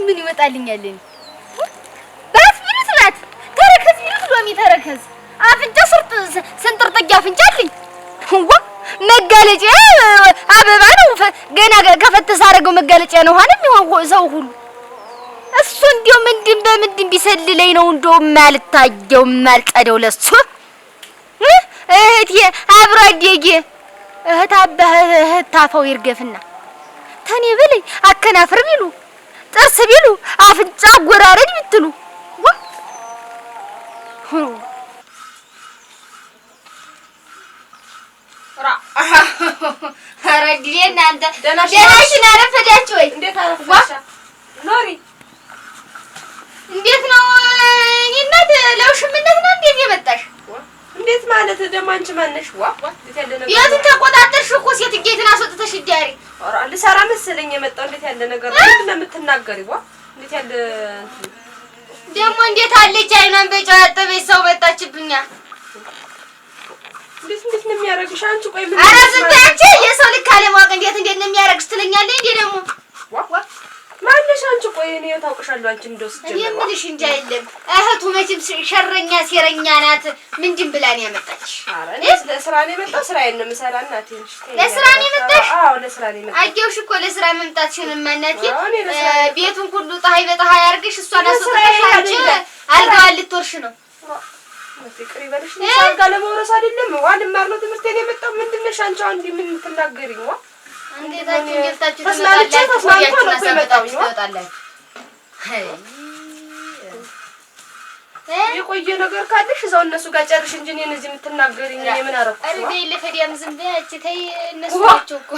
ምን ይወጣልኛል? ባስ ቢሉት ናት ተረከዝ ቢሉት ሎሚ ተረከዝ አፍንጫ ስንጥር ጥጊ አፍንጫ አለኝ። መጋለጫ አበባ ነው። ገና ከፈተስ አደረገው መጋለጫ ነው ሆነ ሰው ሁሉ እሱ እንዲያው ምንድን በምንድን ቢሰልለኝ ነው እንደው የማልታየው የማልቀደው ለሱ እህቴ አብሮ አደጌ እህት ታፈው ይርገፍና ተኔ በለኝ አከናፍር ቢሉ ጥርስ ቢሉ አፍንጫ ጎራረድ ብትሉ አረግሌ እናንተ ደናሽን አረፈዳችሁ ወይ? እንዴት አረፈሻ ኖሪ? እንዴት ነው እኔ እናት ለውሽምነት ነው እንዴት የመጣሽ? እንዴት ማለት ደግሞ አንቺ ማነሽ? እንዴት ያለ ነገር የት ተቆጣጠርሽ እኮ ሴት ጌትን አስወጥተሽ ዲያሪ ኧረ ልሰራ መሰለኝ የመጣው። እንዴት ያለ ነገር ነው? ምንድን ነው የምትናገሪው? እንዴት ያለ ደግሞ እንዴት አለች አይኗን በጨው ያጠበች ሰው መጣችብኛ። እንዴት ነው የሚያረግሽ አንቺ? ቆይ ምን ኧረ ዝም በይ አንቺ። የሰው ልክ አለማወቅ እንዴት ነው የሚያረግሽ ትለኛለህ እንዴ ደግሞ ማነሽ አንቺ? ቆይ እኔ ታውቅሻለሁ አንቺ እንደው እኔ የምልሽ እንጂ አይደለም እህቱ መቼም ሸረኛ ሴረኛ ናት። ምንድን ብላ ነው ያመጣችሽ? ኧረ እኔ ለስራ ነው የመጣው። ስራዬን ነው የምሰራ እናቴ። ለስራ ነው የመጣሽ? አዎ ለስራ ነው የመጣው። አየሁሽ እኮ ለስራ መምጣትሽንማ እናቴ። ቤቱን ሁሉ ፀሐይ በፀሐይ አድርገሽ እሷን አስወጥተሽ አንቺ አልጋዋን ልትወርሽ ነው። ፍቅር ይበልሽ ነው አልጋ ለመውረስ አይደለም። ዋልማር ነው ትምህርቴን የመጣው። ምንድን ነሽ አንቺ? አንዴ ምን ትናገሪኝ? እንዴታችሁ ገብታችሁ ትመጣላችሁ። የቆየ ነገር ካለሽ እዛው እነሱ ጋር ጨርሽ እንጂ እኔን እዚህ የምትናገሪኝ እኔ ምን አደረኩ? አረ በይ ለፈዲያም ዝም በያች። ተይ እነሱ ናቸው እኮ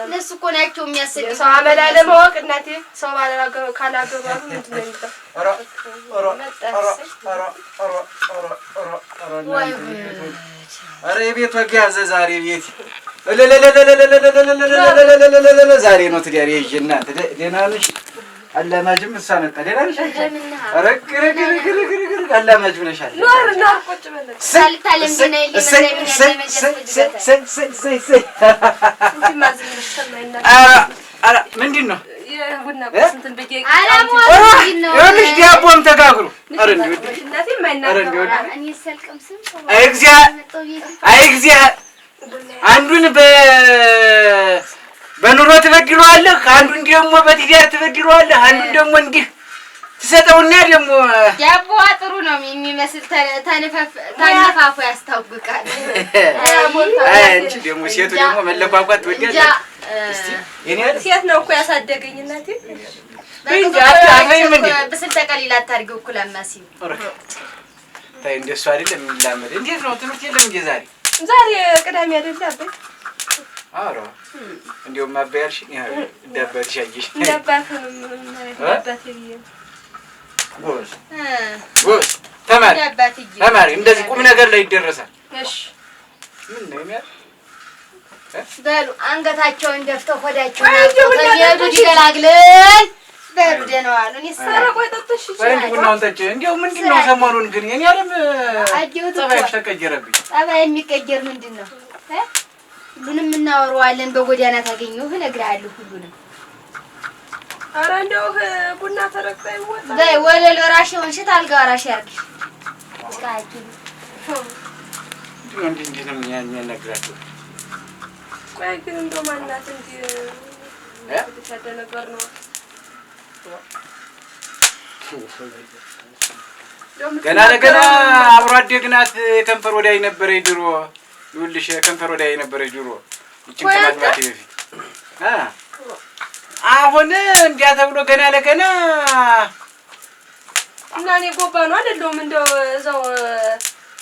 እነሱ እኮ ናቸው የሚያሰድዱ። ሰው አመል አለማወቅ እናቴ። ሰው ካላገባሉ ምንድን ነው የሚባለው? ኧረ የቤት ወግ ያዘ ዛሬ ቤት ዛሬ ነው ትዳር ይዤ እናንተ ደህና ነሽ? አላማጅም እሷ መጣ። ደህና ነሽ? ኧረ አላማጅ ብለሻል። ኖር ቁጭ በለሽ ሳልታለም ግን ኧረ ምንድን ነው የቡና ቁስንትን በጌ ይኸውልሽ ዳቦም ተጋግሩ። ኧረ እግዚአብሔር አንዱን በኑሮ ትበድለዋለህ፣ አንዱን ደግሞ በትዳር ትበድለዋለህ፣ አንዱን ደግሞ እንዲህ ትሰጠውና ደግሞ ዳቦ ጥሩ ነው የሚመስል ተነፋፉ ያስታውቃል። አንቺ ደግሞ ሴቱ ደግሞ መለኳኳት ትወዳለህ። እስቲ የኔ ሴት ነው እኮ ያሳደገኝ እናቴ። ብስል ተቀሊላ አታድርጊው እኮ ላማሲው ታይ እንደሱ አይደለም የሚላመድ። እንዴት ነው ትምህርት የለም እንዴ ዛሬ? ዛሬ ቅዳሜ አይደል አበይ? አዎ እንደውም አበይ አልሽኝ። እንዳባትሽ አየሽ እንዳባትንም እንዳባቴ ጎሽ ተማሪ እንደዚህ ቁም ነገር ላይ ይደረሳል። እሺ ምን ነው የሚያል በሉ አንገታቸውን ደፍተው ሆዳቸውን ተየዱ ይገላግለን በሉ ደህና ዋሉ። እኔ ቆይ ጠጥሽ ወንድ ቡናውን ጠጪ። እንደው ምንድነው ሰሞኑን ግን የኔ ዓለም ጸባይሽ ተቀየረብኝ። ጸባይ የሚቀየር ምንድነው? ሁሉንም እናወራዋለን። በጎዳና ታገኘው እነግርሃለሁ ሁሉንም። ኧረ እንደው ቡና ተረክታ ይወጣ በይ ወለል ወራሽ ሆንሽት አልጋ ወራሽ ያርግሽ። ስካጂ እንዴ ነው የሚያነግራችሁ? ቆይ ግን እንደው ማናት እንጂ ተደለ ነገር ነው። ገና ለገና አብሮ አደግ ናት። ከንፈር ወዳይ ነበረ ድሮ። ይኸውልሽ ከንፈር ወዳይ ነበረ ድሮ ይችን ከማግባቴ በፊት አሁን እንዲያ ተብሎ ገና ለገና እና እኔ ጎባ ነው አይደለም እንደው እዛው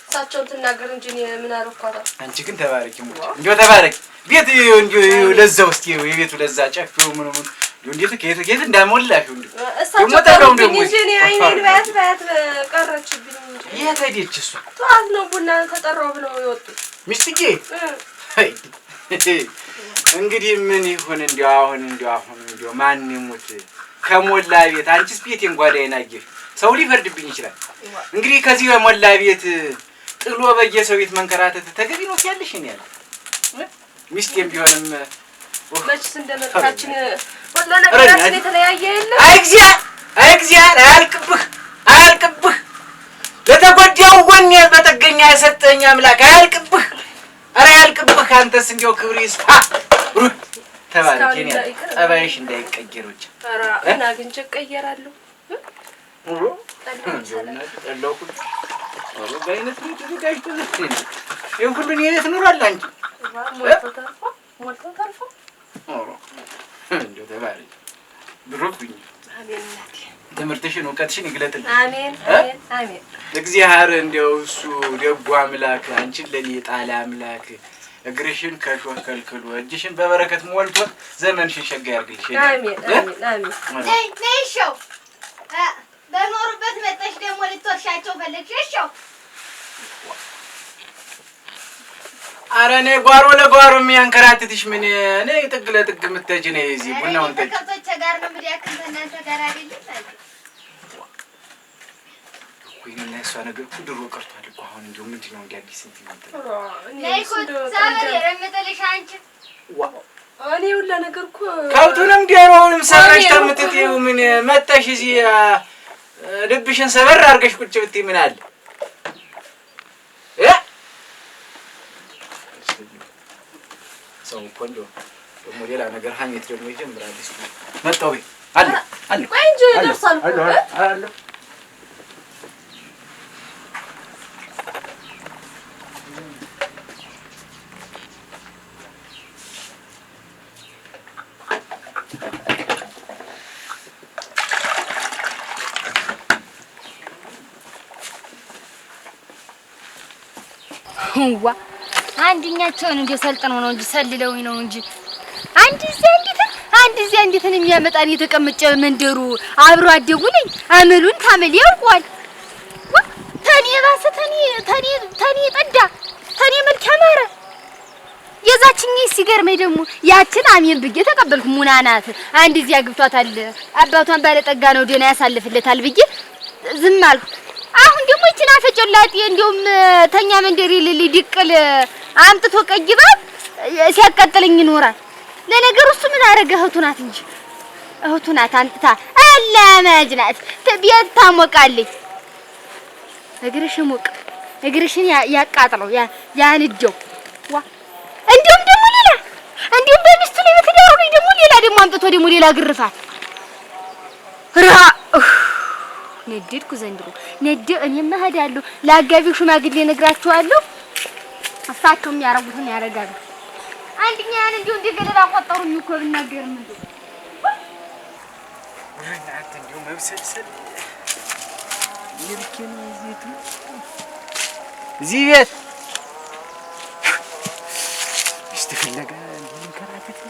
እሳቸውን ትናገር እንጂ እኔ ምን አረኳታ? አንቺ ግን ተባረኪ ሙት እንደው ተባረኪ። ቤት እንደው ለዛው እስቲ የቤቱ ለዛ ጨፍሩ ምን እንዴት ከየት እንዳሞላሽ እንደው እሳቸው ደግሞ እኔ አይኔን ባያት ቀረችብኝ እንጂ የት ሄደች እሷ? ጠዋት ነው ቡና ተጠራው ብለው የወጡት ሚስትዬ። እንግዲህ ምን ይሁን እንደው አሁን እንደው ማን ይሙት ከሞላ ቤት አንቺስ ቤቴን ጓዳዬን አየሽ። ሰው ሊፈርድብኝ ይችላል። እንግዲህ ከዚህ በሞላ ቤት ጥሎ በየሰው ቤት መንከራተት ተገቢ ነው ያለሽ እኔ ያለ ሚስቴም ቢሆንም መችስ እንደመጣችን ለነገራችን የተለያየ የለም። እግዚአብሔር አያልቅብህ ለተጎዳው ጎን በጠገኛ የሰጠኝ አምላክ አያልቅብህ። ኧረ አያልቅብህ። አንተስ እንዲያው ክብር ይስፋ ተባረክ። እኔ ጠባይሽ እንዳይቀየር ብቻ። ኧረ እና አግኝቼ እቀየራለሁ። ጠላሁ ሁሉ በአይነት ነው ተዘጋጅቶ ይሄን ሁሉ የት ኑሯል አንቺ ሞልቶ ተርፎ እንደው ተባረክ ብሩክኝ። አሜን እናቴ ትምህርትሽን እውቀትሽን ይግለጥልኝ። አሜን አሜን አሜን። እግዚአብሔር እንደው እሱ ደጉ አምላክ አንቺን ለኔ ጣለ አምላክ እግርሽን ከሾህ ከልክሎ እጅሽን በበረከት ሞልቶ ዘመንሽን ሸጋ ያርግልሽ። አሜን አሜን አሜን። ነይሽው በኖሩበት መጣሽ ደግሞ ልትወርሻቸው ፈለግሽ? ኧረ ነይ ጓሮ ለጓሮ የሚያንከራትትሽ ምን ነይ ጥግ ለጥግ የምትሄጂ ነይ። እዚህ ቡናውን ጠጪ። ከከብቶች ጋር ነው እንግዲህ እናንተ ጋር አይደለም ወይኔ እሷ ነገር እኮ ድሮ ቀርቷል እኮ አሁን እንደው ምንድን ነው እንደ አዲስ እንትን ነው። ነይ እኮ ዛሬ የረመጠልሽ አንቺ እኔ ሁላ ነገር እኮ ከብቱንም ዲያሮውንም ሰብረሽ ተምትጤው ምን መጣሽ እዚህ ልብሽን ሰበር አድርገሽ ቁጭ ብትይ ምን አለ ሰው እኮ እንደው ደግሞ ሌላ ነገር ሀሜት ደግሞ ይጀምራል። እሱ መጣው አለ ቆይ እንጂ ደርሷል እኮ አለ ዋ አንድኛቸውን እንደ ሰልጥነው ነው እንጂ ሰልለውኝ ነው እንጂ አንድ እዚያ እንዴትን የሚያመጣን የተቀመጨ መንደሩ አብሮ አደጉ ነኝ። አመሉን ታመል ያውቋል። ዋ ተኔ ባሰ ተኔ ጠዳ ተኔ መልክ ያማረ የዛችኝ ሲገርመኝ ደግሞ ያችን አሜን ብዬ ተቀበልኩ። ሙናናት አንድ እዚያ ግብቷታል። አባቷን ባለጠጋ ነው ደና ያሳልፍለታል ብዬ ዝም አልኩ። አሁን ደግሞ እቺና ፈጨላጤ እንደውም ተኛ መንደሪ ሊድቅል አምጥቶ ቀይባ ሲያቀጥልኝ ይኖራል። ለነገሩ እሱ ምን አረገ? እህቱ ናት አንጥታ አላማጅናት ቤት ታሞቃለች። እግርሽን ሞቅ እግርሽን ያቃጥለው ያንጀው ዋ እንዲሁም ደግሞ ሌላ እንዲሁም በሚስቱ ላይ በትዳሩ ላይ ደግሞ ሌላ ደግሞ አምጥቶ ደግሞ ሌላ ግርፋት ነድድኩ ዘንድሮ እኔማ እሄዳለሁ ለአጋቢው ሽማግሌ ነግራቸዋለሁ። እሳቸው የሚያረጉትን ያረጋሉ። አንድኛ ያን እንዲሁ እንደገለባ ቆጠሩኝ እኮ ብናገር ምን እናንተ እንዲሁ መብሰልሰል ይልከኝ እዚህ ቤት ፍለጋ እንከራተት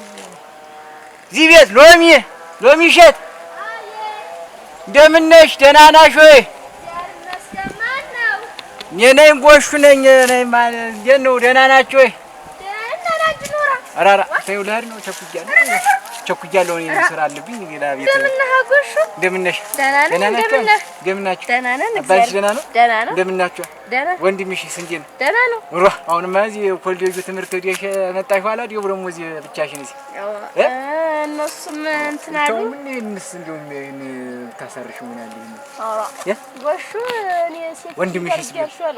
እዚህ ቤት ሎሚ እሸት እንደምን ነሽ? ደህና ናሽ ወይ? እኔ ነኝ ጎሹ ነኝ ማለት እንዴት ነው? ደህና ናችሁ ወይ? ኧረ ተይው ልሄድ ነው። ቸኩያለሁ እኔ ስራ አለብኝ ሌላ ቤት። እንደምን ነህ ጎሹ? እንደምን ነሽ? ደህና ናችሁ? እንደምን ናችሁ? ደህና ነን። አባትሽ ደህና ነው? ደህና ነው። እንደምን ናችሁ? ደህና። ወንድምሽስ እንዴት ነው? ደህና ነው። አሁንማ እዚህ ኮሌጁ ትምህርት ወዲሽ መጣሽ በኋላ ደግሞ እዚህ ብቻሽን እዚህ እነሱም እንትን አሉ። ምንስ እንደውም ታሰርሽ ምን አለ ጎሹ እኔ ሴት ወንድምሽስ ይያሻል።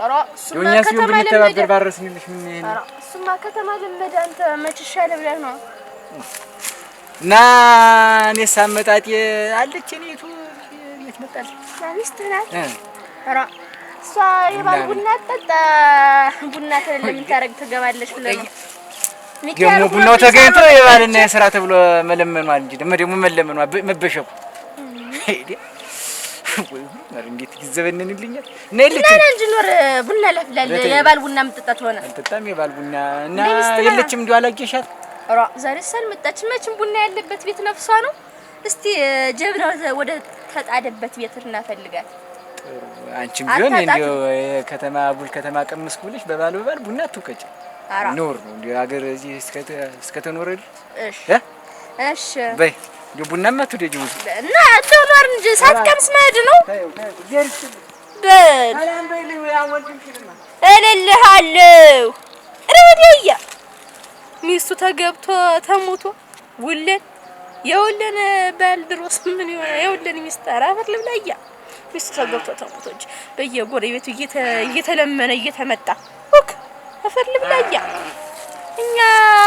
እኛ ሲሆን ብንተባበር ባረስንልሽ ምን እሱማ ከተማ ለመደ አንተ መች ይሻለ ብለህ ነው እና እኔስ አመጣጤ አለች እኔቱ የት መጣች? ሚስትህ ናት። ኧረ እሷ የባል ቡና ጠጣ ቡና ለምን ታረግ ትገባለች ብለህ ነው ደግሞ ቡናው ተገኝቶ የባልና የሥራ ተብሎ መለመኗል እንጂ ደግሞ መለመኗ መበሸቁ ሄዲ ወይ እንዴት ይዘበነንልኛል? ነይልኝ እንጂ ኖር ቡና ለፍላል የባል ቡና የምትጠጣት ሆነ አልጠጣም የባል ቡና እና የለችም እንዴ አላየሻት? ኧረ ዛሬ ሳልመጣች መቼም ቡና ያለበት ቤት ነፍሷ ነው። እስቲ ጀብና ወደ ተጣደበት ቤት እናፈልጋት። አንቺም ቢሆን እንደው ከተማ ቡል ከተማ ቀምስ ብለሽ በባል ቡና አትውቀጭ። ኖር ነው እንዴ ሀገር እዚህ እስከተኖረ እሺ በይ እንደው ቡናማ አትወደጂው እና ዶላር እንጂ ሳትቀምስ መሄድ ነው። እልልሃለሁ ረዲያ ሚስቱ ተገብቶ ተሞቶ ውለን የወለን ባልድሮስ ምን ይሆናል? የወለን ሚስጥር አፈር ልብላያ ሚስት ተገብቶ ተሞቶች በየጎረቤቱ እየተለመነ እየተመጣ ወክ አፈር ልብላያ እኛ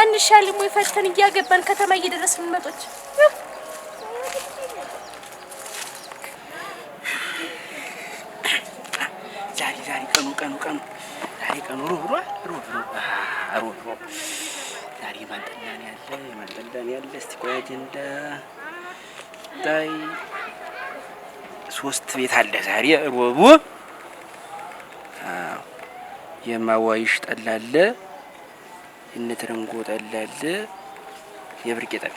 አንሻልም ወይ ፈተን እያገባን ከተማ እየደረስን መጦች ዛሬ ቀኑ ዛሬ ቀኑ ሮብ ዛሬ ማንጠላን ያለ እስቲ ቆይ አጀንዳ ታይ 3 ቤት አለ ዛሬ ሮቡ የማዋይሽ ጠላለ የነትረንጎ ጠላለ የብርቄ ጠላ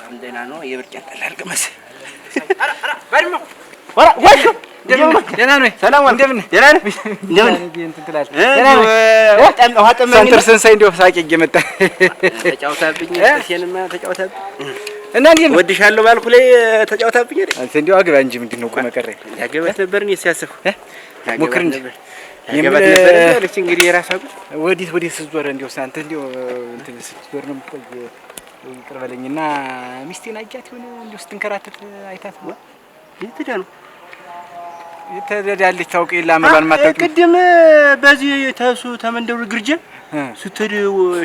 አንደና ነው የብርቄ ጠላ አልቀመስ ባድሞ ወራ ወሽ ደህና ነህ? ሰላም ዋል። እንደምን ደህና ነህ? እንደምን እንትን ትላለህ? ደህና ነህ? ወጣም ወጣም ሰንተር ሰንሳይ እንደው ሳቄ እየመጣ ተጫውታብኝ እሴንማ ተጫውታብኝ እና እንዴት ወድሻለሁ ባልኩ ላይ ተጫውታብኝ አይደል? አንተ እንደው አግባ እንጂ ምንድነው ቆመ ቀረ ያገባት ነበር ነው ሲያስብ ሞክር እንጂ ያገባት ነበር ያለች እንግዲህ የራሷ ወዲህ ስትዞር እንደው አንተ እንደው እንትን ስትዞር ነው የምትቆይ ይቅር በለኝና ሚስቴን አጃት ሆነ እንደው ስትንከራተት አይታት ነው ይትዳ ነው የተዳዳለች ታውቂ ላመባል ማታውቂ ቅድም በዚህ ተሱ ተመንደሩ ግርጀ ስትሄድ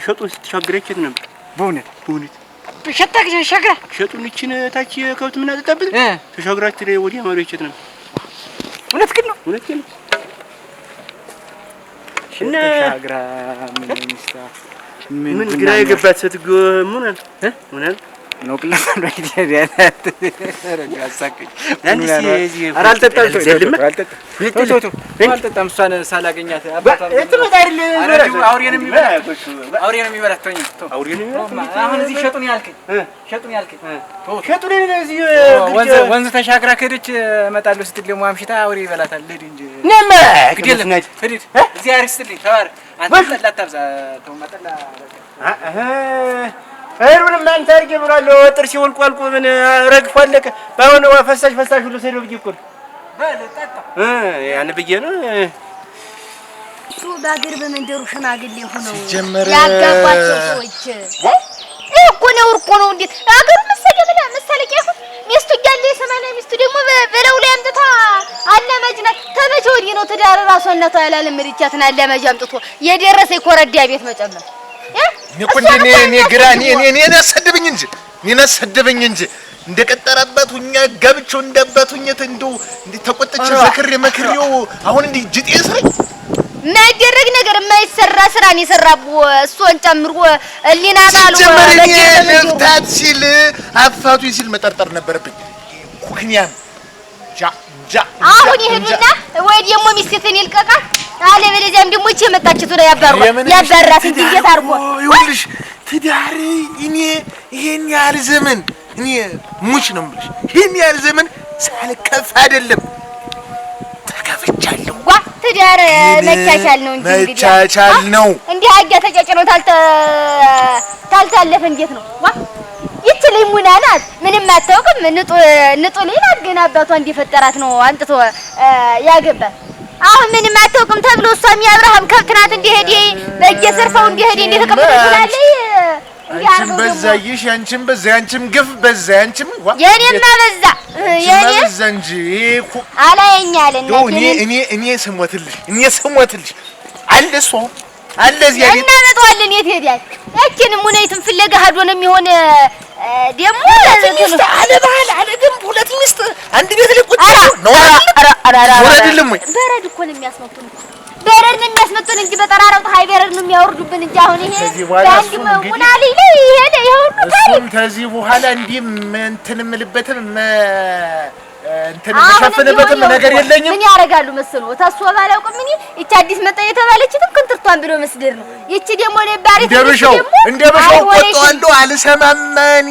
ሸጡን ስትሻገረችት ነበር በእውነት ሸጣክ ሻግራ ሸጡን እቺን ታች ከብት ምን አጠጣብን ተሻግራች ወዲያ ማሪችት ነበር እውነት ግን ነው እና ሻግራ ምን ግራ የገባት ስትጎ ምን ነው ቅላስ ነው ይያያት ረጋሳከኝ አልጠጣም እሷን ሳላገኛት አባቷ እትመጣ አይደል አውሬንም የሚበላተኝ አሁን እዚህ ሸጡን ያልከኝ እዚህ ወንዝ ተሻግራ ከሄደች እመጣለሁ ስትል ደግሞ አምሽታ አውሬ ይበላታል ልሂድ እንጂ ነማ ግዴለም ሂድ እዚህ አርስትልኝ ተባረ አንተ ጠላታብዛ ተውማጠላ አይሩንም ማን ታርጌ ብሏል ወጥር ሲወልቁ አልቁ ምን ረግፎ አለቀ ባይሆን ፈሳሽ ሁሉ ሰደው ብዬ እኮ በለጣጣ ያን ብዬ ነው እሱ ባገር በመንደሩ ሽማግሌ ሆነው ያጋባቸው ሰዎች እኮ ነው እንዴ አገሩ መሰለቂያ ይሁን ሚስቱ እያለ የሰማና ሚስቱ ደግሞ በለው ላይ አምጥታ አለመጅናት ተመቼ ወዲህ ነው ትዳር ራሷነቷ ያላለምርቻትና አለመጅ አምጥቶ የደረሰ ኮረዳ ቤት መጨመር እኔ ግራኒ እኔ ሰደበኝ እንጂ እንደቀጠረበት ሁኛ ገብቸው እንደበቱኝ እንደው ተቆጥቼ ዘክሬ መክሬው አሁን እንዴ ጅጤ ስረኝ ማይደረግ ነገር የማይሰራ ስራን ይሰራቡ እሱን ጨምሮ እሊና ባሉ ለፍታት ሲል አፋቱ ሲል መጠርጠር ነበርብኝ ኩክኛም አሁን ይሄዱና ወይ ደግሞ ሚስቴን ይልቀቃ አለ በለዚያም ደግሞ እቺ መጣችቱ ነው ያባራት እንጂ እንዴት አርጎ ይኸውልሽ ትዳር እኔ ይሄን ያህል ዘመን እኔ ሙች ነው የምልሽ ይሄን ያህል ዘመን ሳልከፍ አይደለም ተከፍቻለሁ ዋ ትዳር መቻቻል ነው እንጂ እንግዲህ መቻቻል ነው እንዴ አጃ ተጨጭነው ታልታለፈ እንዴት ነው ዋ ይችልኝ ሙናናት ምንም አታውቅም ንጡ ሌላ ግን አባቷ እንዲፈጠራት ነው አንጥቶ ያገባል አሁን ምንም አታውቅም ተብሎ እሷም የአብርሃም ከብት ናት እንደሄደ በየሰርፈው እንደሄደ እንደተቀበለች አንቺም በዛይሽ አንቺም በዛ አንቺም ግፍ በዛ አንቺም የኔማ በዛ የኔ በዛ እንጂ አላየኛለና እኔ ስሞትልሽ አለሷ አለዚያ እና መጣዋለን የት ሄዳል ያቺን ሙነይትን ፍለጋ ሄዶ ነው የሚሆን ደሞ ለዚህ አለባል አለግም ሁለት ሚስት አንድ ቤት ላይ ቁጭ ነው ወረድልም ወይ በረድ እኮ ነው የሚያስመጡን በረድ ነው የሚያስመጡን እንጂ በጠራራው ፀሐይ በረድ ነው የሚያወርዱብን እንጂ አሁን ይሄ ባንዲ ሙናሊ ላይ ይሄ ሁሉ ታሪክ ከዚህ በኋላ እንዲህ እንትን ምልበትም እንትን መሸፈነበትም ነገር የለኝም ምን ያረጋሉ መስሎ ታሷ ባላውቅም እኔ እቺ አዲስ መጣ የተባለችትም ክንትርቷን ብሎ መስደር ነው ይቺ ደግሞ ለባሪ እንደበሻው ቆጣዋለሁ አልሰማማኝ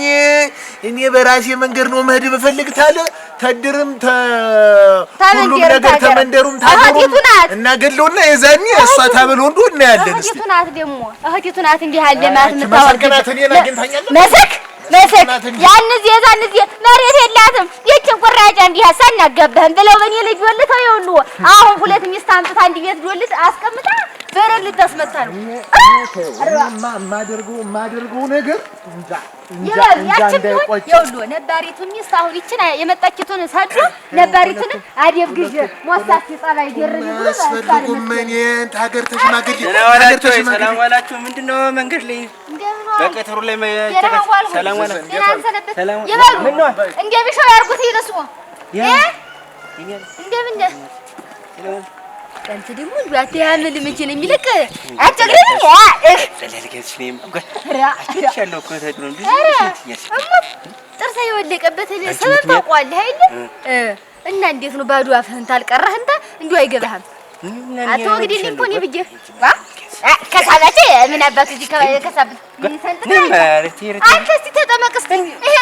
እኔ በራሴ መንገድ ነው መሄድ በፈልግ ታለ ተድርም ሁሉም ነገር ተመንደሩም ታደሩ እና ገለውና የዛኔ እሷ ታበል ወንዶ እና ያለን እስቲ እህቲቱ ናት እንዲህ አለ ማለት መታወቅ መስክ ያንዚ የዛንዚ መሬት የላትም የችን ቁራጫ እንዲህ አሳናገበህም ብለው በኔ ልጅ ወልተው ይውሉ አሁን ሁለት ሚስት አምጥታ አንድ ቤት ዶልት አስቀምጣ በረር ልታስመታ ነው። የማደርገው ነገር እንጃ ይኸውልህ ነባሪቱን ሚስት አሁን ይችን የመጣችቱን ሳዱ ነባሪቱን አደብ ግዥ ሞሳት ጸባይ ደርብ ብሎ አያስፈልጉም። እኔን ሀገር ተሽማግሌ ሰላም ዋላችሁ። ምንድነው መንገድ ላይ በቀጠሩ ላይ ሰላም ዋላ ይበሉ እንደሚሻው ያርጉት ይለሱ እንደምን አንተ ደግሞ ቢያት ያምል ምንጭን የሚልክ አጨግረኝ ለልገስ ነኝ አቻለው እኮ ተድሮ እንዴ ጥርሳ የወለቀበት ሰበብ ታውቀዋለህ አይደል? እና እንዴት ነው ባዶ አፍህን ታልቀረህ እንተ እንዴው አይገባህም። አቶ ወግዲ ሊንኮን ይብጀ ከሳባቴ ምን አባቱ እዚህ ከሳበት አንተ እስቲ ተጠመቅስ ይሄ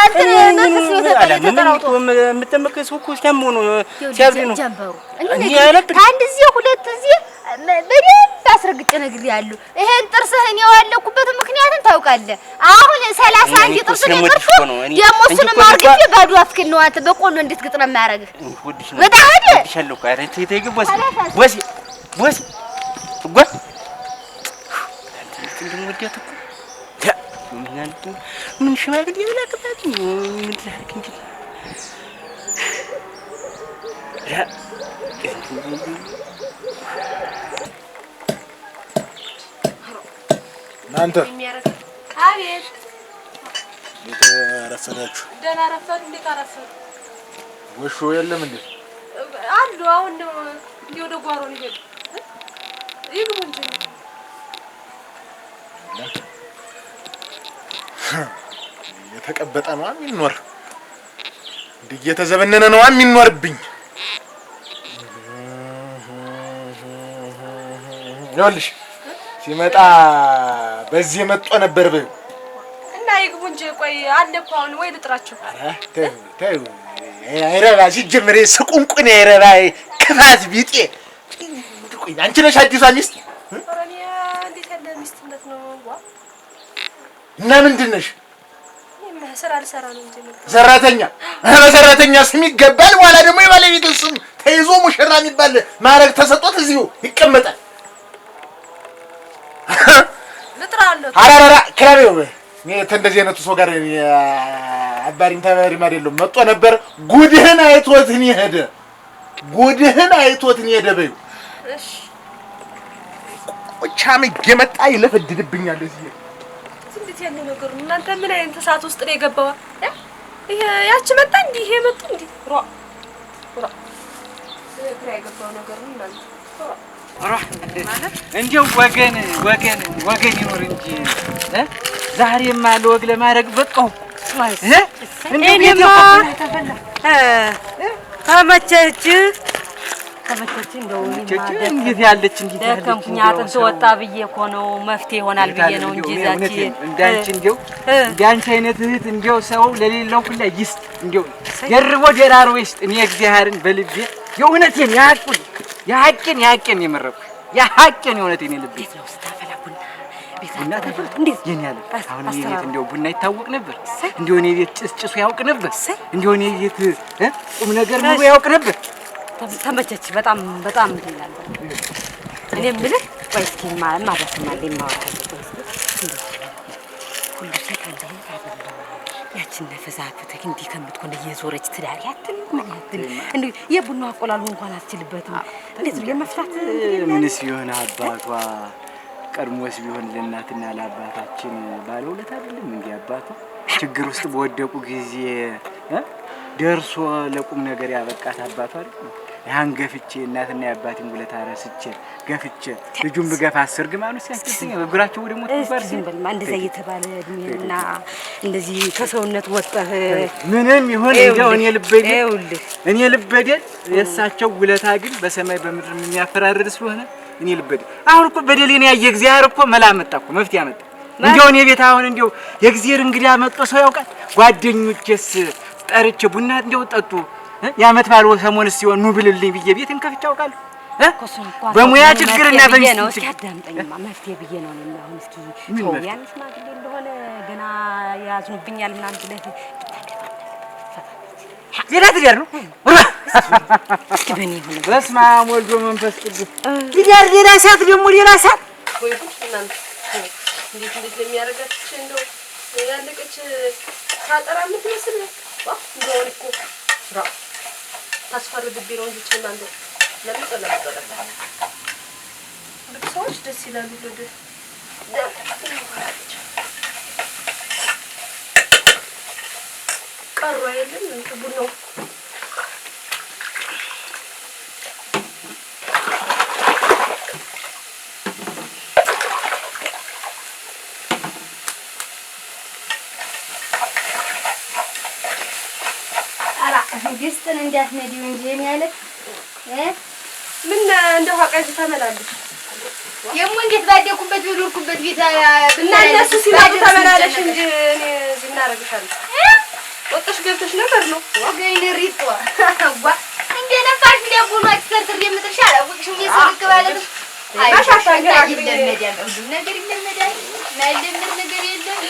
እንትን መንፈስ ነው ተጠራውቶ የምትጠመቅስ እኮ ሲያሙ ነው ሲያብሪ ነው ጀምበሩ አንድ እዚህ ሁለት እዚህ በደንብ አስረግጬ ነግሬሃለሁ። ይሄን ጥርስህን የዋለኩበት ምክንያትን ታውቃለህ። አሁን 31 ጥርስ ነው የቀርኩ ደግሞ እሱንም አርግቼ ባዶ አፍክን ነው አንተ በቆሎ እንዴት ግጥ ነው የሚያረግህ? በጣም አይደል ሸልኩ አይደል ተይተይ ወሲ ወሲ ወ እንደም ወዲያት እኮ ምን ሽማግሌ ይላክባት ምን ታርክ እንጂ ያ እናንተ አቤት ረፈዳችሁ ደህና ረፈዱ። እንዴት አረፈዱ? ወሾ የለም እንዴ? አሉ አሁን ነው እንዴ ወደ ጓሮ ነው ይሄዱ ይግቡ እንጂ የተቀበጠ ነው የሚኖር እንዴ እየተዘበነነ ነው የሚኖርብኝ። ይኸውልሽ ሲመጣ በዚህ መጥቶ ነበር እና ይግቡ እንጂ ቆይ አለ እኮ አሁን ወይ ልጥራቸው። ኧረ ተይው አይረባ ሲጀምር ስቁንቁን አይረባ ክፋት ቢጤ ቆይ አንቺ ነሽ አዲሷ ሚስት? ኦሮኒ እንዴት ያለ ሚስትነት ነው ዋ እና ምንድን ነሽ? ስራ ልሰራ ነው እንጂ ሰራተኛ በሰራተኛ ስም ይገባል። በኋላ ደግሞ የባለቤቱ ስም ተይዞ ሙሽራ የሚባል ማረግ ተሰጥቶት እዚሁ ይቀመጣል። ልጥራለሁ አራራራ ክራቤው እኔ እንደዚህ አይነቱ ሰው ጋር አባሪም ተባሪም አይደለም። መጥቶ ነበር ጉድህን አይቶትን ይሄደ ጉድህን አይቶትን ይሄደ በይው። እሺ ቻም እየመጣ ይለፈድድብኛል እዚህ እንዴት ያለ ነገር ነው እናንተ? ምን አይነት ሰዓት ውስጥ ነው የገባው? ይሄ ያቺ መጣ እንዴ ይሄ መጡ እንዴ ሯ ግራ የገባው ነገር ነው እናንተ እንዴው ወገን ይኖር እንጂ ዛሬማ ለወግ ለማድረግ በቃው እንዴማ ተመቸች እንደው እንዴት ያለች ደከምኩኝ አጥንት ወጣ ብዬ እኮ ነው መፍትሄ ይሆናል ብዬ ነው እንጂ ዛቺ እንዳንቺ እንዳንቺ አይነት እህት እንደው ሰው ለሌላው ሁላ ይስጥ እንደው ደርቦ ደራሮ ይስጥ። እኔ እግዚአብሔርን በልቤ የእውነቴን ያሐቅን የመረቁ ያሐቅን የእውነቴን ልቤ ነው ስታፈላ ቡና ተፈልቶ እንዴት የኔ ያለ አሁን እኔ ቤት እንደው ቡና ይታወቅ ነበር። እንደው እኔ ቤት ጭስጭሱ ያውቅ ነበር። እንደው እኔ ቤት ቁም ነገር ነው ያውቅ ነበር። ተመቸች በጣም እንትላለ እኔ የምልህ ቆይ እስኪ ማባስማልኝ ማወራኝ ሁሉ ሴት አንተ ያችን ነፈሳቱ እንዲህ ከምትሆን እየዞረች ትዳር ያትን ምን ያትን እንዴ የቡና አቆላሉ እንኳን አትችልበትም። እንዴት ነው የመፍታት ምንስ ይሆን አባቷ ቀድሞስ ቢሆን ለእናትና ለአባታችን ባለውለታ አይደለም እንዴ አባቷ ችግር ውስጥ በወደቁ ጊዜ ደርሶ ለቁም ነገር ያበቃት አባቷ አይደል? ያን ገፍቼ እናትና የአባቴን ውለታ ረስቼ ገፍቼ ልጁን ብገፋ አስርግማኑ ሲያስደስተኝ እግራቸው ወደ ሞት ባር ሲንበልማ እንደዛ እየተባለ እድሜና እንደዚህ ከሰውነት ወጣህ ምንም ይሁን እንደው እኔ ልበደል የእሳቸው ውለታ ግን በሰማይ በምድር የሚያፈራርድ ስለሆነ እኔ ልበደል። አሁን እኮ በደሌን ያየ እግዚአብሔር እኮ መላ መጣ እኮ መፍትሄ አመጣ። እንደው እኔ ቤት አሁን እንደው የእግዚአብሔር እንግዳ መጥቶ ሰው ያውቃል። ጓደኞቼስ ጠርቼ ቡና እንደው ጠጡ ያመት ባለው ሰሞንስ ሲሆን ኑ ብልልኝ ብዬ ቤትን ከፍቼ አውቃለሁ። በሙያ ችግርና በሚስት ነው። እስኪ አዳምጠኝማ መፍትሄ ብዬ ነው እኔ አሁን እስኪ ተው ያን ሽማግሌ እንደሆነ ገና ያዝኑብኛል ምናምን ብለህ ሌላ ትዳር ነው እስኪ በእኔ ይሁን። በስመ አብ ወልድ ወመንፈስ ቅዱስ። ሊዳር ሌላ ሰዓት ደግሞ ሌላ ሰዓት ወይ ጉድ እናንተ እንዴት ለሚያረጋት እንደው ያለቀች ታጠራ ምትመስል እንደው እኮ ራ ታስፈርድብኝ ነው እንጂ እናንተ ለምን ተለምጠለባ ሰዎች ደስ ይላሉ ወደ ቀሩ አይደለም እንትን ነው ግስትን እንዳትነዲው እንጂ እኔ ያለ ምን እንደው ሀቀጅ ተመላለሽ የሙ እንዴት ባደኩበት ወልኩበት ቤት እና እነሱ ሲላዱ ተመላለሽ እንጂ እኔ እዚህ እናረግሻለሁ ወጥሽ ገብተሽ ነበር ነው ወገይ ለሪጧ ዋ እንደ ነፋሽ ሊያቡኑ አክሰርትር የምትሻለ ወጥሽም ይስልክ ማለት ማሻሻ ይለመዳል ነገር ይለመዳል ማይለመድ ነገር የለም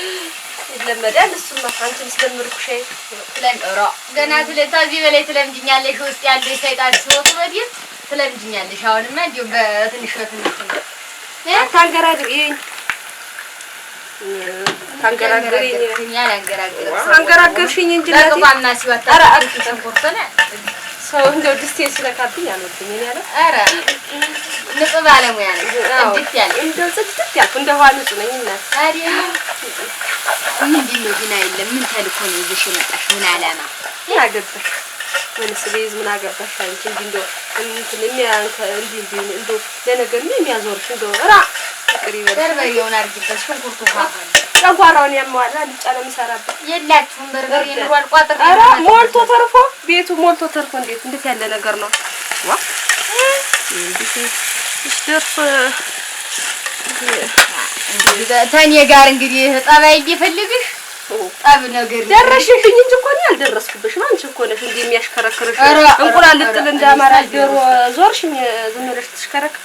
ይለመዳል እሱማ አንቺም ስለምርኩሽ ለምሮ ገና ስለታዚ በላይ ትለምጅኛለሽ ውስጥ ያለው ሰይጣን ሲወጡ በዲት ትለምጅኛለሽ አሁንማ እንዴው በትንሽ ትንሽ ነው አታንገራግሪኝ ታንገራግሪኝ አንገራግርሽኝ እንጂ ለቋና ሲወጣ ተንቆርተና ሰው እንደው ድስቴ ሲነካብኝ አልወድም እኔ ያለ አረ ንጹህ ባለሙያ ነኝ እንዴት ያለ እንደው ጽድት ያልኩ እንደ ውሃ ንጹህ ነኝ እናት ታዲያ ምንድነው ግን አይደለም ምን ተልኮ ነው ይዘሽ መጣሽ ምን አላማ ምን አገባሽ ወንስ ቤዝ ምን አገባሽ አንቺ እንደው እንትን የሚያንከ እንደው ለነገር ምን የሚያዞርሽ እንደው ራ ፍቅር ይበል በርበሬውን አርግበት ሽንኩርቱ ፋፋል ጨጓራውን ያመዋል አንጫ ነው የሚሰራበት የላችሁም በርበሬ ኑሯል ቋጥር ኧረ ሞልቶ ተርፎ ቤቱ ሞልቶ ተርፎ እንዴት ያለ ነገር ነው ዋ ደርሶ ተኔ ጋር እንግዲህ ጠባይ እየፈልግሽ ጠብ ነገር ደረሽልኝ እንጂ እኮ ነው ያልደረስኩብሽም አንቺ እኮ ነሽ እንዴ የሚያሽከረክርሽ እንቁላል ልጥል እንዳማራ ዶሮ ዞርሽኝ ዝም ብለሽ ትሽከረክር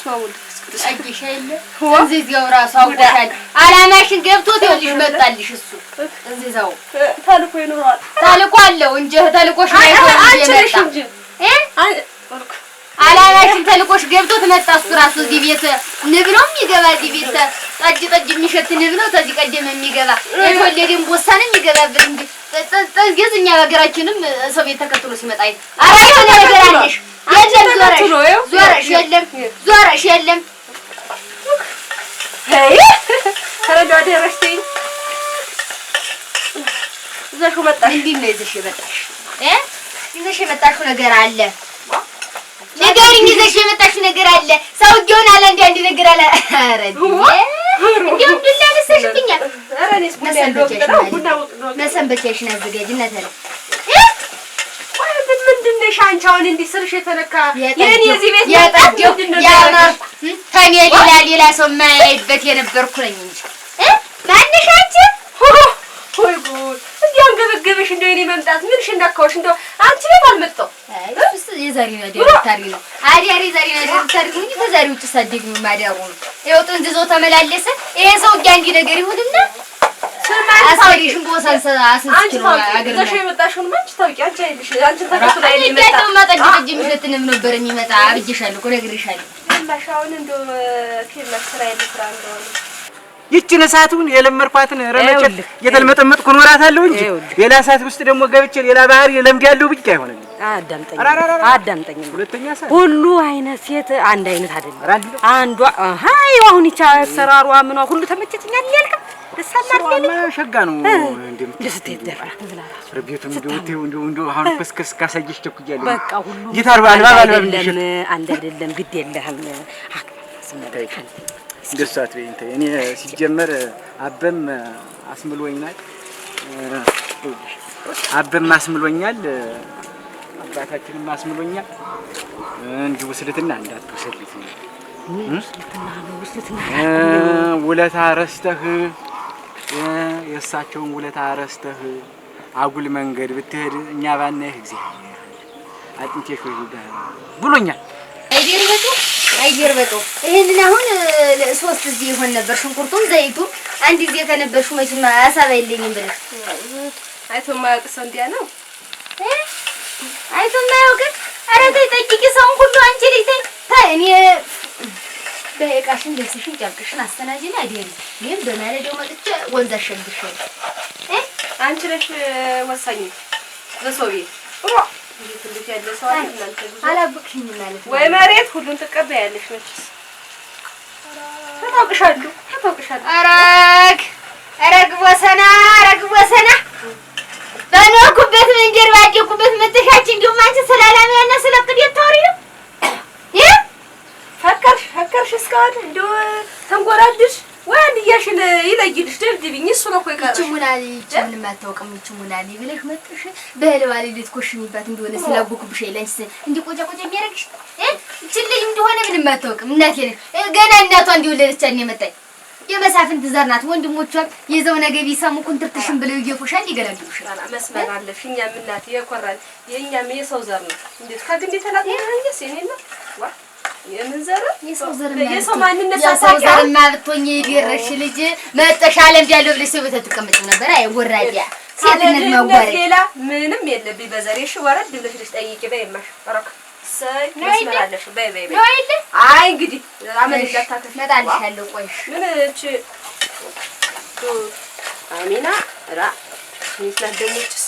ስማሙል አቂሽ አይለ እንዚያው ራሱ አውቆሻል አላማሽን ገብቶት ይልሽ መጣልሽ እሱ እንዚያው ታልቆ ይኖራል ታልቆ አለው እንጂ ተልቆሽ ላይ አንቺ ነሽ እንጂ አላማሽን ተልቆሽ ገብቶት መጣ እሱ ራሱ እዚህ ቤት ንብ ነው የሚገባ እዚህ ቤት ጠጅ የሚሸት ንብ ነው ተዚህ ቀደም የሚገባ የተወለደም ቦሳ ነው የሚገባበት እንጂ ጠዝኛ በሀገራችንም ሰው ቤት ተከትሎ ሲመጣ አራ የሆነ ነገር አለሽ የለም ዞረሽ የለም አይ ተረዳ ደረሽኝ ዘሹ መጣሽ እንዴት ነው ይዘሽ የመጣሽው ነገር አለ ነገርኝ ይዘሽ የመጣሽው ነገር አለ ሰውዬውን አለ እንደ አንድ ነገር አለ ኧረ እንዴ ዱላ ለሰሽብኛል ኧረ እኔስ መሰንበቻሽን አዘጋጅ እና ተለ ምንድን ነሽ አንቺ አሁን እንዲህ ስርሽ የተነካ የኔ እዚህ ቤት ያጣደው ያማርኩ ተኔ ሌላ ሰው ማይበት የነበርኩ ነኝ እንጂ ማንሽ አንቺ ሆይ ጉድ እንዲያን ገበገበሽ እንደው የኔ መምጣት ምንሽ እንዳካውሽ እንደው አንቺ ቤት አልመጣው እሱስ የዛሬ ነው ታሪክ ነው አዲያሪ ዛሬ ነው ታሪክ ነው እንጂ ከዛሬ ውጭ ሳደግ ነው ማዳሩ ነው ይኸው ጥንዝዞ ተመላለሰ ይሄ ሰው ጋንዲ ነገር ይሁንና አሳሪሽን ቦሳንሰ አስንስኪ ነው አገር ነው የመጣሽውን ማንቺ ታውቂ አንቺ አይልሽ አንቺ ተከትሎ ላይ ነው የመጣ ማጠጅ የሚሸትንም ነበር የሚመጣ አብጅሻለሁ እኮ ነግሬሻለሁ ማሻውን እንደው ፊልም ስራ የለስራ እንደው ይችን ሰዓቱን የለመርኳትን ረመጨት የተልመጠመጥኩ ኖራታለሁ እንጂ ሌላ ሰዓት ውስጥ ደግሞ ገብቼ ሌላ ባህር የለምድ ያለው ብቻ አይሆንም አዳምጠኝ ሁለተኛ ሰዓት ሁሉ አይነት ሴት አንድ አይነት አይደለም አንዷ አይ አሁን ይቻ ሰራሯ ምኗ ሁሉ ተመቸችኛል ያልካ ደሳማርኝ ሸጋ ነው እንዴም ለስተት ደፍራ ተዝላራሱ ረቢቱም እንደው አሁን ከስከስ ካሳየሽ ተኩያለሁ በቃ ሁሉ ጊታር ባልባል አንድ አይደለም ግድ የለህም ስመጣይ እንደሳት በእንተ እኔ ሲጀመር አበም አስምሎኛል አባታችንም አስምሎኛል እንዲሁ ስልትና እንዳትወሰልት ውለታ ረስተህ የእሳቸውን ውለታ ረስተህ አጉል መንገድ ብትሄድ እኛ ባናይህ እግዚአብሔር አጥንቴሽ ወይ ብሎኛል አይገርበጡ ይሄንን አሁን 3 ጊዜ ይሆን ነበር ሽንኩርቱም ዘይቱም አንድ ጊዜ ከነበርሽ መቼም አሳብ አይለኝም ብለሽ አይቶ ማያውቅ ሰው እንዲያ ነው አይቶ የማያውቅ ኧረ ተይ ጠይቂ ሰውን ሁሉ አንቺ ልጅ ተይ እኔ በእቃሽን ልብስሽን ጨርቅሽን አስተናጅና አደሪ እኔም በማለዳው መጥቼ ወንዝ አሸግሻለሁ አንቺ ነሽ ወሳኝ በሰው ቤት እንዴት ያለ ሰው አይደለም አላብቅሽኝ ማለት ነው ወይ መሬት ሁሉን ትቀበያለሽ መችስ ታውቅሻለሁ አረግ ወሰና በኖርኩበት መንገድ ባደኩበት መተሻች እንዲሁም አንቺ ስላላሚያና ስለቅድ የታወሪ ነው ፈከርሽ እስካሁን እንደው ተንጎራድሽ ወይ አንድያሽን ይለይልሽ ደብድብኝ እሱ ነው እኮ ይቀርሽ ሙናሊ ምን ማታውቅም ሙናሊ ብለሽ መጥሽ በህልዋሊ ልትኮሽኝባት እንደሆነ ስላቦኩብሽ ይላንስ እንዲ ቆጫ የሚያረግሽ ልጅ እንደሆነ ምንም ማታውቅም እናቴ ገና እናቷ እንዲወለደች አን የመጣኝ የመሳፍንት ዘር ናት ወንድሞቿም የዘው ነገ ቢሰሙ ኩንትርትሽን ብለው ይገፉሻል ይገላግሉሽ መስመር አለሽ እኛም እናት የኮራን የኛም የሰው ዘር ነው እንዴት ከግንዴ ተላጥነኝስ የኔና ዋ የምን ዘር የሰው ማንነት ሳሳቂያ ማብቶኝ ይደረሽ ልጅ መጠሽ ዓለም ያለው ብለሽ ሰው ተተቀመጭ ነበር አይ ወራዲያ ሴትነት ማዋረ ሌላ ምንም የለብኝ በዘሬሽ ወረድ ብለሽ ጠይቂ በይማሽ ወረክ ሳይ መስመር አለሽ በይ አይ እንግዲህ አመን እንዳታከፍ መጣልሻለሁ ቆይሽ ምን እቺ አሚና ራ ይስላ ደሞችስ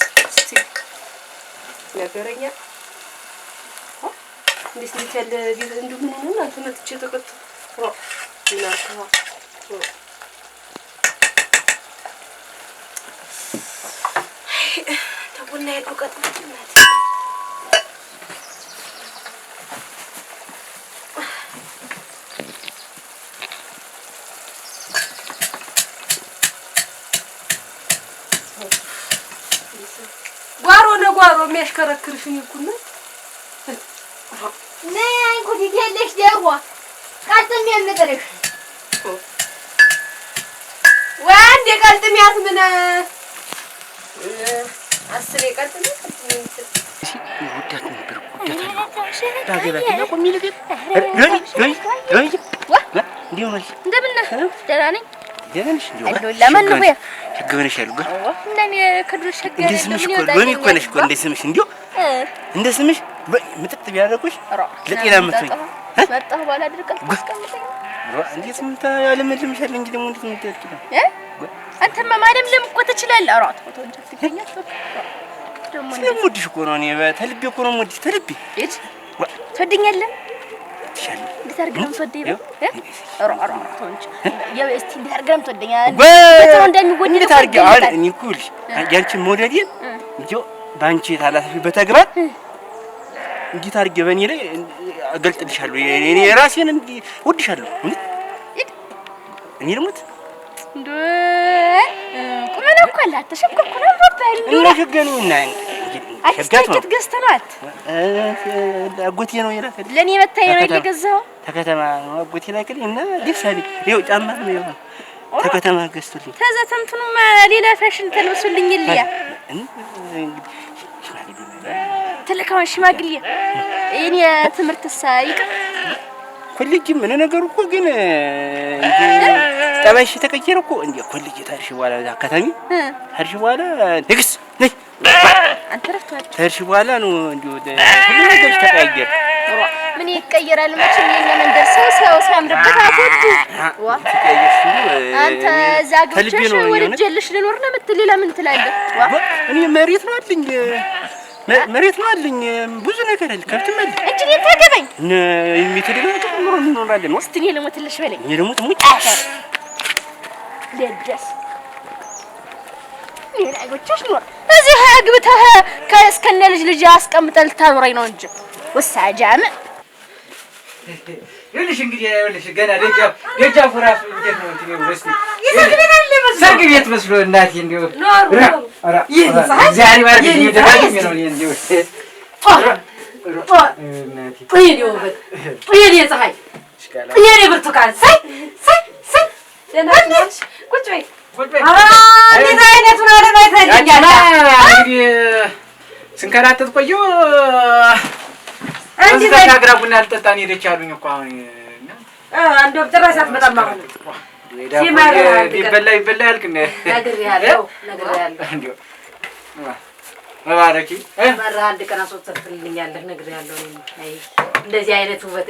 ነገረኛ እንዴት ያለ ቢል እንዱ ምን ነው አንተ መጥቼ ተቀጥ ሮ ይናርኩ ተቡና ይቆቀጥ ማለት ጓሮ የሚያሽከረክርሽኝ እኮ ነው ነይ አንኩት ይሄለሽ ደርዋ ቀጥም የምጥርሽ ወንድ የቀልጥሚያት ምን አስሬ ቀልጥም ይወዳት ነበር ዳገባትና ቆም ይልቅ ለይ እንዴው ነው እንደምን ነህ ደህና ነኝ ደህናሽ እንደው ለምን ነው ሸግበነሽ ያሉጋ እንደኔ ከድሮ ሸገረ እንደስምሽ እኮ ለምን እኮ ነሽ እኮ እንደስምሽ እንዴው እንደስምሽ ምጥጥ ቢያደርጉሽ ለጤና መጥቶኝ መጣሁ ባላ አድርቀህ አስቀምጠኝ እንዴት ምንታ ያለምልምሻል እንጂ ደግሞ እንዴት ምትያችሁ አንተማ ማለምለም እኮ ትችላለህ አራት ፎቶ እንጂ ትገኛለህ ደግሞ ስለምወድሽ እኮ ነው እኔ ተልቤ እኮ ነው የምወድሽ ተልቤ እት ትወደኛለህ ትሻለ እንዴት አድርገህ ትወደኝ ኧረ ተወንጭ እስቲ እንዴት አድርገህ ትወደኛለህ በተው እንደሚወደድ እንዴት አድርገህ አሁን እኔ እኮ ልሽ ያንቺን መውደዴን እንዴው ባንቺ ታላፊ በተግባር እንዴት አድርገህ በእኔ ላይ አገልጥልሻለሁ እኔ ራሴን እወድሻለሁ እኔ ልሙት እንደ ቁመና እኮ አለ አትሸከኩ ነው ባል እና ሸገኑና ሸጋት ገዝተናት አጎቴ ነው ይላል ለኔ መታይ ነው የገዛው ተከተማ አጎቴ ላይ ግን እና ዲፍሳሊ ይኸው ጫማ ነው ይኸው ተከተማ ገዝቶልኝ ተዘተንቱንም ሌላ ፋሽን ተልብሱልኝ ይልያ ተለካው ሽማግሌ እኔ ትምህርት ሳይቅ ኮሌጅ ምን ነገሩ እኮ ግን ጠባይሽ ተቀየረ እኮ እንዴ ኮሌጅ ታርሽ በኋላ አካታሚ ታርሽ በኋላ ንግስ ነይ አንተ ረፍቷል ታርሽ በኋላ ነው እንዴ ሁሉ ነገር ተቀየረ ምን ይቀየራል መቼም የኛ መንደር ሰው ሲያምርበት አትወድ ዋ ተቀየርሽ አንተ ዛግብሽ ወልጀልሽ ልኖር ነው የምትል ለምን ትላለህ ዋ እኔ መሬት ነው አለኝ መሬት ነው አለኝ ብዙ ነገር አለ ከብት ማለት እንጂ ተገበኝ የሚትደረው ተምሮ ነው ማለት ነው እስቲ እኔ ልሞትልሽ በለኝ እኔ ልሞት ሙጭ ለደስ ሌላ ጎችሽ ነው እዚህ አግብተህ ከእስከነ ልጅ አስቀምጠል ታኖረኝ ነው እንጂ ወሳጃም ይልሽ እንግዲህ ይልሽ ገና ደጃፉ ራሱ እንዴት ነው እንዴ ወስቲ ሰርግ ቤት መስሎ እናቴ እንዴው ኧረ ዛሬ ማለት ይደረግኝ ነው እንዴው እናቴ ጥይኔ ፀሐይ ጥይኔ ብርቱካን ሳይ ደናች ቁጭ በይ እንዴት አይነቱ ነው ለማይታየኛል እንግዲህ ስንከራተት ቆየሁ አንዴ ተናግራ ቡና አልጠጣን ሄደች አሉኝ እኮ አሁን አንዴ ጭራሽ አትመጣም ማለት ይበላ ያልክ ነግሬያለሁ ተባረኪ። መራ አንድ ቀን አስወጥተልኛለህ ነግሬያለሁ። አይ እንደዚህ አይነት ውበት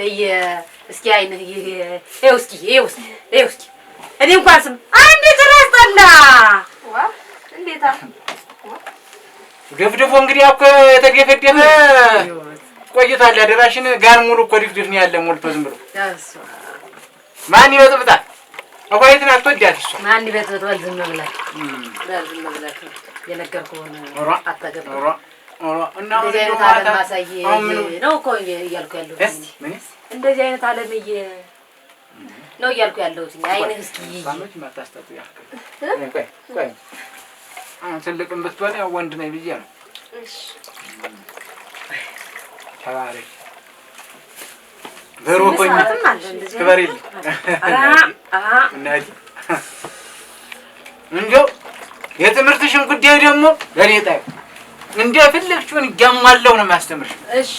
እስኪ አይነህ ይሄው እስኪ እኔ እንኳን ስም አንዴ ተራስጠላ እንዴታ ገፍድፎ እንግዲህ እኮ የተገፈደፈ ቆይቷል። አደራሽን ጋር ሙሉ እኮ ድፍድፍ ነው ያለ ሞልቶ ዝም ብሎ ማን ይወጥብታል? አቋይትን አትወዳት እሷ ማን ይበጥብጣል? ዝም ብለህ የነገርኩህን አታገባም። እና እንደዚህ አይነት ዓለም ማሳየ ነው እኮ እያልኩ ያለሁት። እንደዚህ አይነት ዓለም ነው እያልኩ ያለሁት። አይንህ እስኪ ሳመች ማታስጠጡ ያልከኝ ቆይ ትልቅም ብትሆን ያው ወንድ ነኝ ብዬ ነው። እሺ ተባረክ በሮኮኝ ክበሪል እናቲ እንደው የትምህርትሽን ጉዳይ ደግሞ ለኔ ጣይ እንደፈለግሽውን እያሟላሁ ነው የማስተምርሽ። እሺ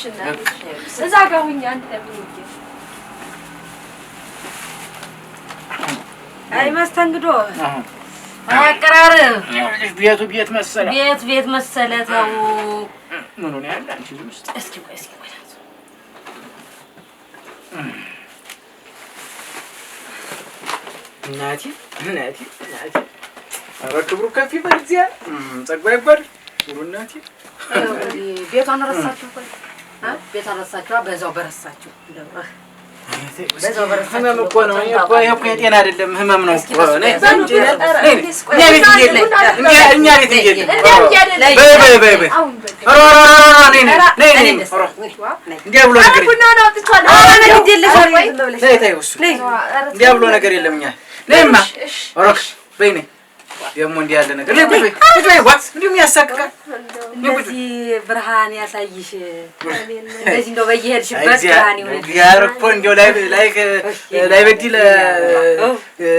እዛ ጋር ሁኚ አንተ ለምን አይ መስተንግዶ አቀራረብ ቤቱ ቤት መሰለ ቤት መሰለ። ተው ምን ሆነ ያለ አንቺ ዝም ውስጥ እስኪ እናቴ ኧረ ክብሩ ከፍ ይበል እዚያ ጸጋ ይበል ሁሉ እናቴ ቤቷን ረሳችሁ ቤቷን ረሳችሁ በዛው በረሳችሁ ህመም እኮ ነው እኮ የጤና አይደለም ህመም ነው እኮ እኛ ቤት እንዲያ ብሎ ነገር የለም። እኛ ነይማ ኦሮክ በይ ነይ ደግሞ እንዲህ ያለ ነገር እንዲሁም ያሳቅቃል። እንደዚህ ብርሃን ያሳይሽ እንደዚህ እንደው በየሄድሽበት ብርሃን ይሁን ያር እኮ እንደው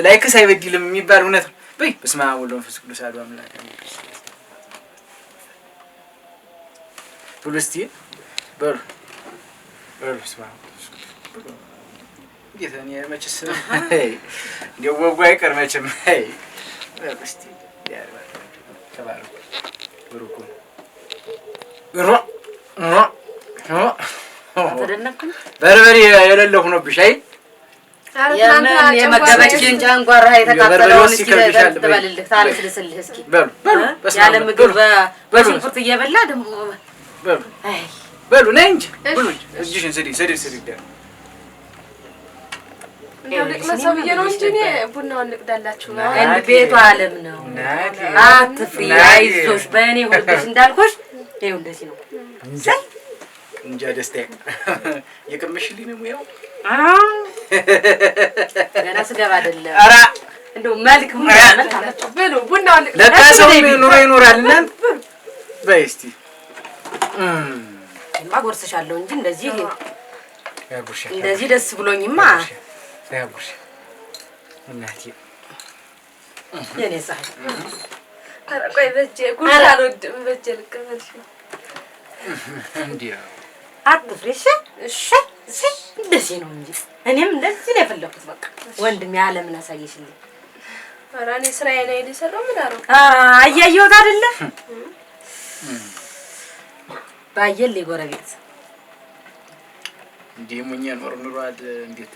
ላይክስ አይበድልም የሚባል እውነት ነው። በይ በስመ አብ ወወልድ ወመንፈስ ቅዱስ አሐዱ አምላክ ብሉ እስኪ በሉ በስመ አብ እንዴት እኔ መችስ እንደው ወጉ አይቀር መቼም እስቲ ተባረኩ ብሩኩ ተደነቅኩኝ። በርበሬ የሌለው ሆኖብሽ አይ የመገበችን ጨንጓራ የተቃጠለውን እስኪ ተበልልህ ታልስልስልህ እስኪ ያለ ምግብ በሽንኩርት እየበላ ደግሞ በሉ ነይ እንጂ ብሉ እጅሽን ስዲ እንደው ልቅመሰው ብዬሽ ነው እንጂ እኔ ቡናውን ልቅዳላችሁ ነው። ቤቱ ዓለም ነው። አትፍሪ፣ አይዞሽ በእኔ ሁልሽ እንዳልኩሽ ይኸው እንደዚህ ነው እንጃ ደስታዬ የቀመሽልኝ ነው ያው ገና ስገባ አይደለም። ኧረ እንደው መልክ ብሉ ቡናውን ለካ ሰው ኑሮ ይኖራል። እናንተ በይ እስኪ ማጎርስሻለሁ እንጂ እንደዚህ ደስ ብሎኝማ ያቡሽ እናቴ የኔ ሳይ ኧረ ቆይ በእጄ ጉድ አልወድም። በእጄ ልቀበልሽ እንዴ አትፍሪ። እሺ እንደዚህ ነው እንጂ እኔም እንደዚህ ነው የፈለኩት። በቃ ወንድሜ ዓለምን አሳየሽልኝ። ኧረ እኔ ስራዬ ላይ ልሰራው ምን አደረኩ? አያየሁት አይደለ ባየልኝ ጎረቤት እንዴ ሙኛ ኖርኗል። እንዴት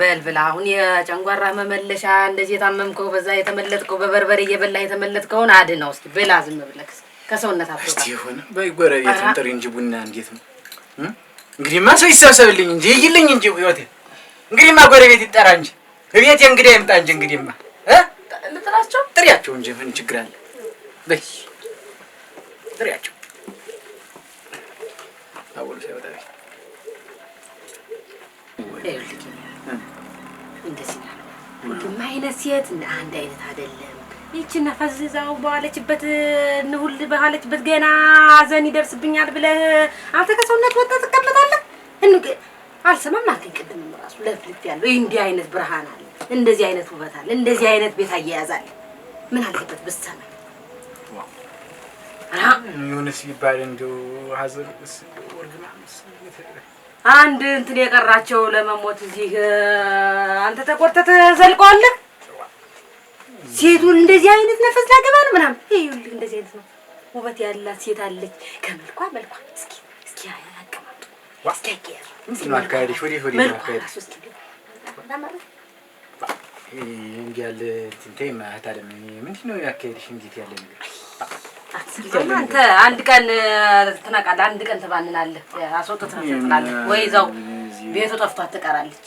በልብላ አሁን የጨንጓራ መመለሻ እንደዚህ የታመምከው በዛ የተመለጥከው በበርበሬ እየበላ የተመለጥከውን አድነው እስኪ ብላ ዝም ብለህ ከሰውነት አትወጣ እስቲ ይሁን በይ ጎረቤት እንጥሪ እንጂ ቡና እንዴት ነው እንግዲህማ ሰው ይሰብሰብልኝ እንጂ ይይልኝ እንጂ ህይወቴ እንግዲህማ ጎረቤት ይጠራ እንጂ እቤቴ እንግዲህ ይምጣ እንጂ እንግዲህማ ልጥራቸው ጥሪያቸው እንጂ ምን ችግር አለ? በይ ጥሪያቸው አወሉ ሲወጣ እንደዚህ ሁሉም አይነት ሴት አንድ አይነት አይደለም። ይቺ ነፈዝዛው በኋለችበት ንሁል በኋለችበት ገና ሐዘን ይደርስብኛል ብለህ አንተ ከሰውነት ወጣ ተቀምጣለህ። አልሰማም አልከኝ ቅድም እራሱ ለፍልፍ ያለው እንዲህ አይነት ብርሃን አለ፣ እንደዚህ አይነት ውበት አለ፣ እንደዚህ አይነት ቤት አያያዛል። ምን አለበት ብትሰማ ምንስ ይባል እንደው ሐዘንስ ወርግማስ አንድ እንትን የቀራቸው ለመሞት እዚህ አንተ ተቆርጠህ ተዘልቀዋለህ። ሴቱን እንደዚህ አይነት ነፈስ ላገባ ነው ምናምን ይኸውልህ እንደዚህ አይነት ነው ውበት ያላት ሴት አለች። ከመልኳ እስኪ አቀማጡ እስኪ ያቀር ምንድነው አካሄድሽ? ወዴት አካሄድሽ? እንዲህ ያለ እንትን ማለት አይደለም። ምንድነው ያካሄድሽ? እንዴት ያለ ነገር አንተ አንድ ቀን ትነቃለህ፣ አንድ ቀን ትባንናለህ፣ አስወጥተህ ትጥላለህ፣ ወይ እዛው ቤቱ ጠፍቷት ትቀራለች።